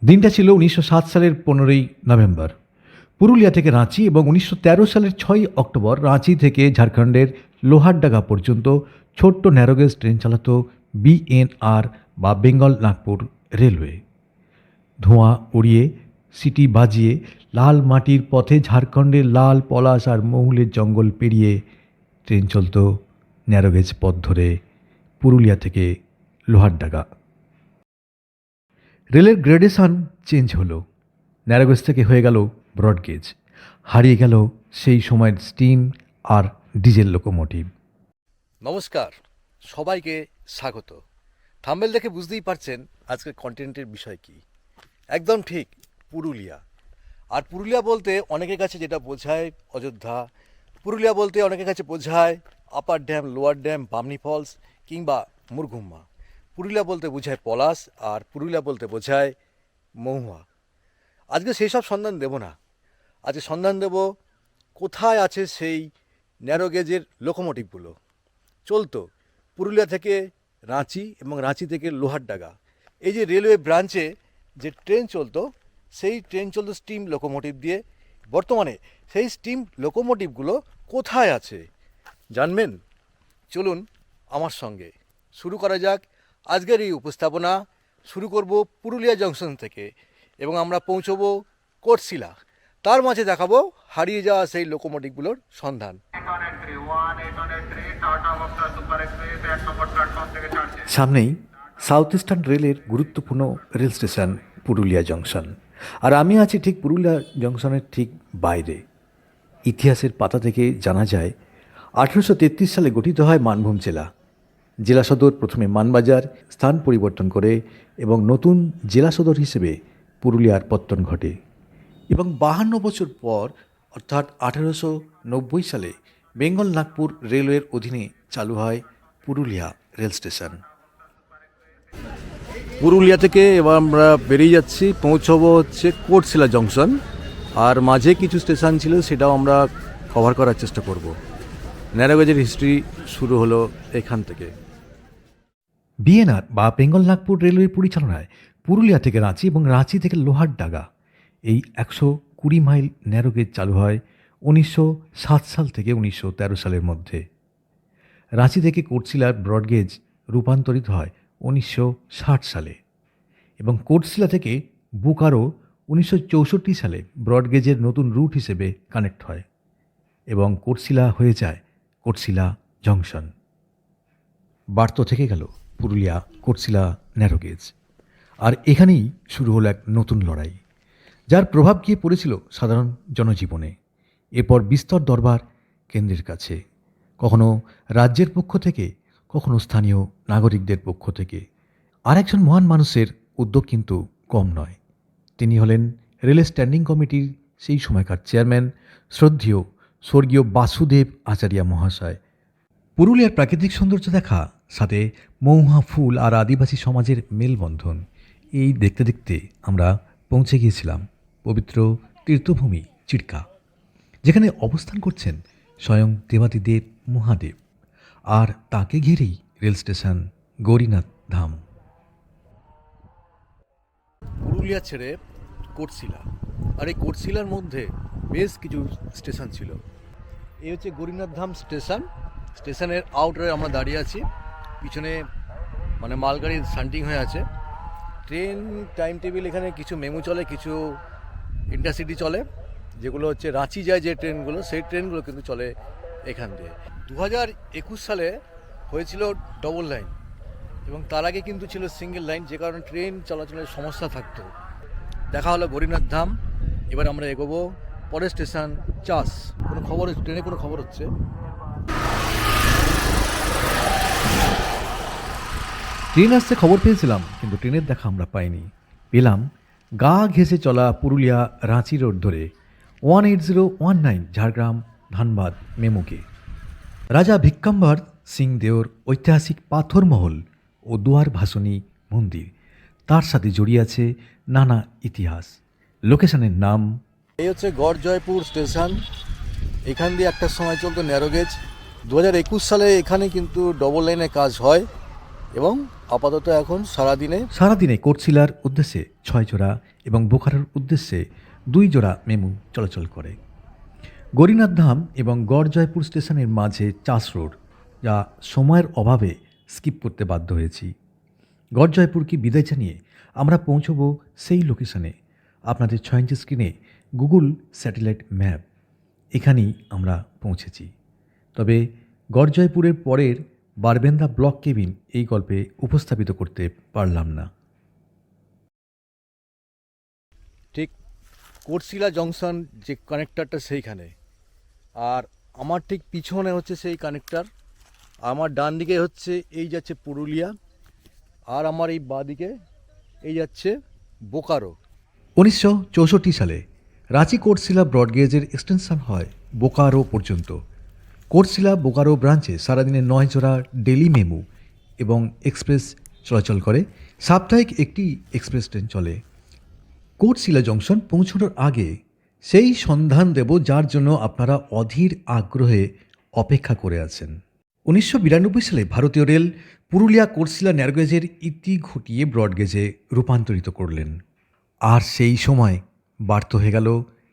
দিনটা ছিল 1907 সালের 15ই নভেম্বর। পুরুলিয়া থেকে রাঁচি এবং 1913 সালের 6ই অক্টোবর রাঁচি থেকে ঝাড়খণ্ডের লোহারডাঙ্গা পর্যন্ত ছোট্ট ন্যারোগেজ ট্রেন চালাতো বিএনআর বা বেঙ্গল নাগপুর রেলওয়ে। ধোঁয়া উড়িয়ে, সিটি বাজিয়ে, লাল মাটির পথে ঝাড়খণ্ডের লাল পলাশ আর মহুলের জঙ্গল পেরিয়ে ট্রেন চলত ন্যারোগেজ পথ ধরে পুরুলিয়া থেকে লোহারডাঙ্গা। রেলের গ্রেডেশন চেঞ্জ হলো, ন্যারোগেজ থেকে হয়ে গেল ব্রডগেজ, হারিয়ে গেল সেই সময়ের স্টিম আর ডিজেল লোকোমোটিভ। নমস্কার, সবাইকে স্বাগত। থাম্বনেল দেখে বুঝতেই পারছেন আজকের কন্টেন্টের বিষয় কি। একদম ঠিক, পুরুলিয়া। আর পুরুলিয়া বলতে অনেকের কাছে যেটা বোঝায় অযোধ্যা, পুরুলিয়া বলতে অনেকের কাছে বোঝায় upper dam, lower dam, Bamni falls কিংবা মুরগুম্মা। পুরুলিয়া বলতে বোঝায় পলাশ, আর পুরুলিয়া বলতে বোঝায় মহুয়া। আজকে সেই সব সন্ধান দেব না, আজকে সন্ধান দেব কোথায় আছে সেই ন্যারোগেজের লোকোমোটিভগুলো। চলতো পুরুলিয়া থেকে রাঁচি এবং রাঁচি থেকে লোহারডাঙ্গা। এই যে রেলওয়ে ব্রাঞ্চে যে ট্রেন চলতো, সেই ট্রেন চলতো স্টিম লোকোমোটিভ দিয়ে। বর্তমানে সেই স্টিম লোকোমোটিভগুলো কোথায় আছে জানবেন? চলুন আমার সঙ্গে শুরু করা যাক আজকের এই উপস্থাপনা। শুরু করব পুরুলিয়া জংশন থেকে এবং আমরা পৌঁছবো কোটশিলা। তার মাঝে দেখাবো হারিয়ে যাওয়া সেই লোকোমোটিভগুলোর সন্ধান। সামনেই সাউথ ইস্টার্ন রেলের গুরুত্বপূর্ণ রেল স্টেশন পুরুলিয়া জংশন, আর আমি আছি ঠিক পুরুলিয়া জংশনের ঠিক বাইরে। ইতিহাসের পাতা থেকে জানা যায় 1833 সালে গঠিত হয় মানভূম জেলা। জেলা সদর প্রথমে মানবাজার স্থান পরিবর্তন করে এবং নতুন জেলা সদর হিসেবে পুরুলিয়ার পত্তন ঘটে। এবং 52 বছর পর অর্থাৎ 1890 সালে বেঙ্গল নাগপুর রেলওয়ের অধীনে চালু হয় পুরুলিয়া রেল স্টেশন। পুরুলিয়া থেকে এবার আমরা বেরিয়ে যাচ্ছি, পৌঁছবো হচ্ছে কোটশিলা জংশন। আর মাঝে কিছু স্টেশন ছিল, সেটাও আমরা কভার করার চেষ্টা করব। ন্যারোগেজের হিস্ট্রি শুরু হলো এখান থেকে। বিএনআর বা বেঙ্গল নাগপুর রেলওয়ে পরিচালনায় পুরুলিয়া থেকে রাঁচি এবং রাঁচি থেকে লোহারডাঙ্গা এই 120 মাইল ন্যারোগেজ চালু হয় 1907 সাল থেকে 1913 সালের মধ্যে। রাঁচি থেকে কোটশিলার ব্রডগেজ রূপান্তরিত হয় 1960 সালে এবং কোটশিলা থেকে বোকারো 1964 সালে ব্রডগেজের নতুন রুট হিসেবে কানেক্ট হয় এবং কোটশিলা হয়ে যায় কোটশিলা জংশন। বার্ত থেকে গেল পুরুলিয়া কোটশিলা ন্যারোগেজ, আর এখানেই শুরু হলো এক নতুন লড়াই, যার প্রভাব গিয়ে পড়েছিল সাধারণ জনজীবনে। এরপর বিস্তর দরবার কেন্দ্রের কাছে, কখনো রাজ্যের পক্ষ থেকে, কখনো স্থানীয় নাগরিকদের পক্ষ থেকে। আর একজন মহান মানুষের উদ্যোগ কিন্তু কম নয়। তিনি হলেন রেল স্ট্যান্ডিং কমিটির সেই সময়কার চেয়ারম্যান শ্রদ্ধেয় স্বর্গীয় বাসুদেব আচারিয়া মহাশয়। পুরুলিয়ার প্রাকৃতিক সৌন্দর্য দেখা, সাথে মহুয়া ফুল আর আদিবাসী সমাজের মেলবন্ধন, এই দেখতে দেখতে আমরা পৌঁছে গিয়েছিলাম পবিত্র তীর্থভূমি চিড়কা, যেখানে অবস্থান করছেন স্বয়ং দেবাদিদেব মহাদেব, আর তাকে ঘিরেই রেল স্টেশন গৌরীনাথ ধাম। পুরুলিয়া ছেড়ে কোটশিলা, আর এই কোটশিলার মধ্যে বেশ কিছু স্টেশন ছিল। এই হচ্ছে গৌরীনাথ ধাম স্টেশন। স্টেশনের আউটারে আমরা দাঁড়িয়ে আছি, পিছনে মানে মালগাড়ির শান্টিং হয়ে আছে। ট্রেন টাইম টেবিল এখানে কিছু মেমু চলে, কিছু ইন্টারসিটি চলে, যেগুলো হচ্ছে রাঁচি যায় যে ট্রেনগুলো, সেই ট্রেনগুলো কিন্তু চলে এখান দিয়ে। 2021 সালে হয়েছিল ডবল লাইন, এবং তার আগে কিন্তু ছিল সিঙ্গেল লাইন, যে কারণে ট্রেন চলাচলের সমস্যা থাকতো। দেখা হলো গৌরীনাথ ধাম। এবার আমরা এগোবো পরের স্টেশন চাষ। কোনো খবর, ট্রেনে কোনো খবর হচ্ছে? ট্রেন আসতে খবর পেয়েছিলাম, কিন্তু ট্রেনের দেখা আমরা পাইনি। পেলাম গা ঘেঁষে চলা পুরুলিয়া রাঁচি রোড ধরে 18019 ঝাড়গ্রাম ধানবাদ মেমুকে। রাজা ভিক্রম্বর সিং দেওর ঐতিহাসিক পাথরমহল ও দুয়ার ভাসনী মন্দির, তার সাথে জড়িয়ে আছে নানা ইতিহাস। লোকেশনের নাম এই হচ্ছে গড় জয়পুর স্টেশন। এখান দিয়ে একটা সময় চলতো ন্যারোগেজ। 2021 সালে এখানে কিন্তু ডবল লাইনের কাজ হয় এবং আপাতত এখন সারাদিনে সারাদিনে কোটশিলার উদ্দেশ্যে 6 জোড়া এবং বোকারোর উদ্দেশ্যে 2 জোড়া মেমু চলাচল করে। গরিনাথ ধাম এবং গড়জয়পুর স্টেশনের মাঝে চাষ রোড, যা সময়ের অভাবে স্কিপ করতে বাধ্য হয়েছি। গড়জয়পুরকে বিদায় জানিয়ে আমরা পৌঁছব সেই লোকেশনে। আপনাদের 6 ইঞ্চি স্ক্রিনে গুগল স্যাটেলাইট ম্যাপ, এখানেই আমরা পৌঁছেছি। তবে গড়জয়পুরের পরের বারবেন্দা ব্লক কেবিন এই গল্পে উপস্থাপিত করতে পারলাম না। ঠিক কোটশিলা জংশন যে কানেক্টরটা সেইখানে, আর আমার ঠিক পিছনে হচ্ছে সেই কানেক্টর। আমার ডান দিকে হচ্ছে এই যাচ্ছে পুরুলিয়া, আর আমার এই বাঁ দিকে এই যাচ্ছে বোকারো। 1964 সালে রাঁচি কোটশিলা ব্রডগেজের এক্সটেনশন হয় বোকারো পর্যন্ত। কোটশিলা বোকারো ব্রাঞ্চে সারাদিনে 9 জোড়া ডেলি মেমু এবং এক্সপ্রেস চলাচল করে। সাপ্তাহিক একটি এক্সপ্রেস ট্রেন চলে। কোটশিলা জংশন পৌঁছানোর আগে সেই সন্ধান দেব যার জন্য আপনারা অধীর আগ্রহে অপেক্ষা করে আছেন। 1992 সালে ভারতীয় রেল পুরুলিয়া কোটশিলা ন্যারোগেজের ইতি ঘটিয়ে ব্রডগেজে রূপান্তরিত করলেন। আর সেই সময় বাড়ত হয়ে গেল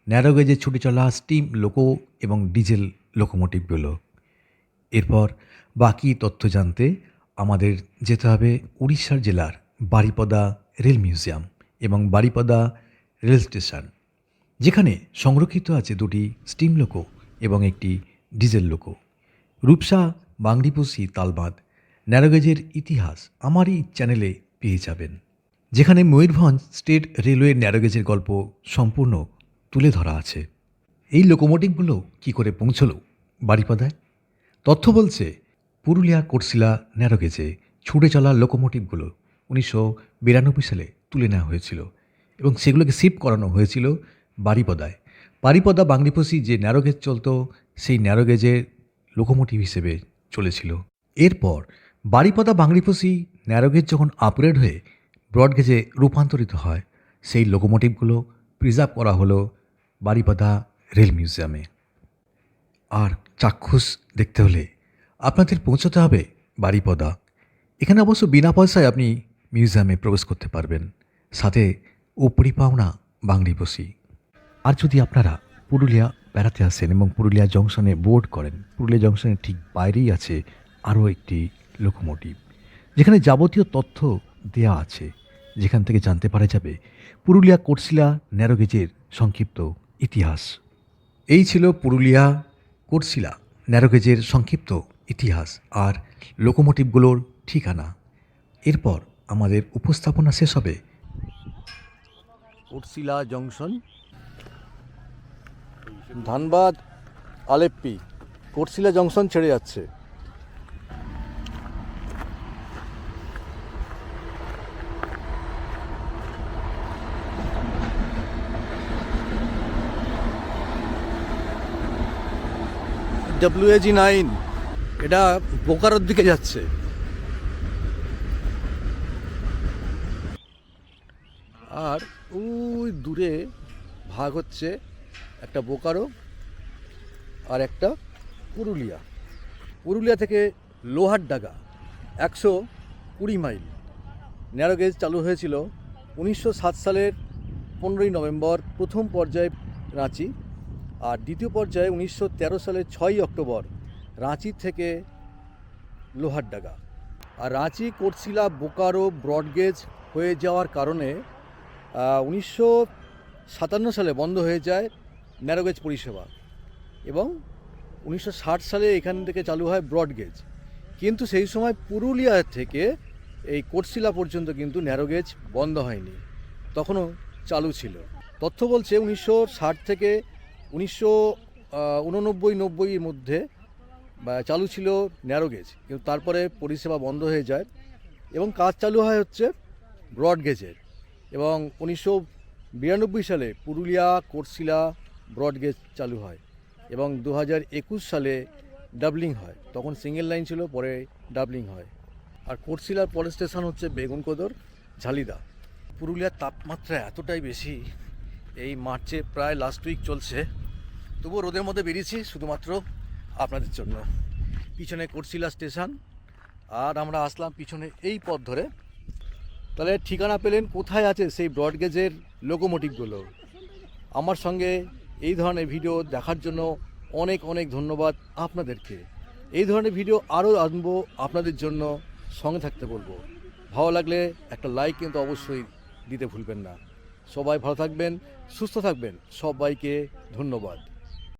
ন্যারোগেজে ছুটে চলা স্টিম লোকো এবং ডিজেল লোকোমোটিভগুলো। এরপর বাকি তথ্য জানতে আমাদের যেতে হবে উড়িষ্যার জেলার বারিপদা রেল মিউজিয়াম এবং বারিপদা রেল স্টেশন, যেখানে সংরক্ষিত আছে 2টি স্টিম লোকো এবং একটি ডিজেল লোকো। রূপসা বাংডিপোসি তালবাঁধ ন্যারোগেজের ইতিহাস আমার এই চ্যানেলে পেয়ে যাবেন, যেখানে ময়ূরভঞ্জ স্টেট রেলওয়ে ন্যারোগেজের গল্প সম্পূর্ণ তুলে ধরা আছে। এই লোকোমোটিভগুলো কী করে পৌঁছলো বারিপদায়? তথ্য বলছে পুরুলিয়া কোটশিলা ন্যারোগেজে ছুটে চলা লোকোমোটিভগুলো 1992 সালে তুলে নেওয়া হয়েছিল এবং সেগুলোকে শিফট করানো হয়েছিল বারিপদায়। বারিপদা বাংলিপোসি যে ন্যারোগেজ চলতো সেই ন্যারোগেজের লোকোমোটিভ হিসেবে চলেছিল। এরপর বারিপদা বাংলিপোসি ন্যারোগেজ যখন আপগ্রেড হয়ে ব্রডগেজে রূপান্তরিত হয়, সেই লোকোমোটিভগুলো প্রিজার্ভ করা হলো বারিপদা রেল মিউজিয়ামে। আর চাক্ষুষ দেখতে হলে আপনাদের পৌঁছতে হবে বারিপদা। এখানে অবশ্য বিনা পয়সায় আপনি মিউজিয়ামে প্রবেশ করতে পারবেন, সাথে উপরি পাওনা বাংলিপোসি। আর যদি আপনারা পুরুলিয়া বেড়াতে আসেন এবং পুরুলিয়া জংশনে বোর্ড করেন, পুরুলিয়া জংশনের ঠিক বাইরেই আছে আরও একটি লোকোমোটিভ, যেখানে যাবতীয় তথ্য দেয়া আছে, যেখান থেকে জানতে পারা যাবে পুরুলিয়া কোটশিলা ন্যারোগেজের সংক্ষিপ্ত ইতিহাস। এই ছিল পুরুলিয়া কোটশিলা ন্যারোগেজের সংক্ষিপ্ত ইতিহাস আর লোকোমোটিভগুলোর ঠিকানা। এরপর আমাদের উপস্থাপনা শেষ হবে কোটশিলা জংশন, ধানবাদ, আলেপ্পি, কোটশিলা জংশন ছেড়ে যাচ্ছে। WAG 9 এটা বোকারোর দিকে যাচ্ছে। আর ওই দূরে ভাগ হচ্ছে একটা বোকারো আর একটা পুরুলিয়া। পুরুলিয়া থেকে লোহারডাঙ্গা 120 মাইল ন্যারোগেজ চালু হয়েছিল 1907 সালের 15ই নভেম্বর প্রথম পর্যায়ে রাঁচি, আর দ্বিতীয় পর্যায়ে 1913 সালের 6ই অক্টোবর রাঁচি থেকে লোহারডাঙ্গা। আর রাঁচি কোটশিলা বোকারো ব্রডগেজ হয়ে যাওয়ার কারণে 1957 সালে বন্ধ হয়ে যায় ন্যারোগেজ পরিষেবা এবং 1960 সালে এখান থেকে চালু হয় ব্রডগেজ। কিন্তু সেই সময় পুরুলিয়া থেকে এই কোটশিলা পর্যন্ত কিন্তু ন্যারোগেজ বন্ধ হয়নি, তখনও চালু ছিল। তথ্য বলছে 1960 থেকে 1989-90 মধ্যে চালু ছিল ন্যারোগেজ, কিন্তু তারপরে পরিষেবা বন্ধ হয়ে যায় এবং কাজ চালু হয় হচ্ছে ব্রডগেজের। এবং 1992 সালে পুরুলিয়া কোটশিলা ব্রডগেজ চালু হয় এবং 2021 সালে ডাবলিং হয়। তখন সিঙ্গেল লাইন ছিল, পরে ডাবলিং হয়। আর কোটশিলার পরের স্টেশন হচ্ছে বেগুনকোদর, ঝালিদা। পুরুলিয়ার তাপমাত্রা এতটাই বেশি, এই মার্চে প্রায় লাস্ট উইক চলছে, তবুও রোদের মধ্যে বেরিয়েছি শুধুমাত্র আপনাদের জন্য। পিছনে কোটশিলা স্টেশন, আর আমরা আসলাম পিছনে এই পথ ধরে। তাহলে ঠিকানা পেলেন কোথায় আছে সেই ব্রডগেজের লোকোমোটিভগুলো। আমার সঙ্গে এই ধরনের ভিডিও দেখার জন্য অনেক অনেক ধন্যবাদ আপনাদেরকে। এই ধরনের ভিডিও আরও আনবো আপনাদের জন্য, সঙ্গে থাকতে বলবো। ভালো লাগলে একটা লাইক কিন্তু অবশ্যই দিতে ভুলবেন না। সবাই ভালো থাকবেন, সুস্থ থাকবেন, সবাইকে ধন্যবাদ।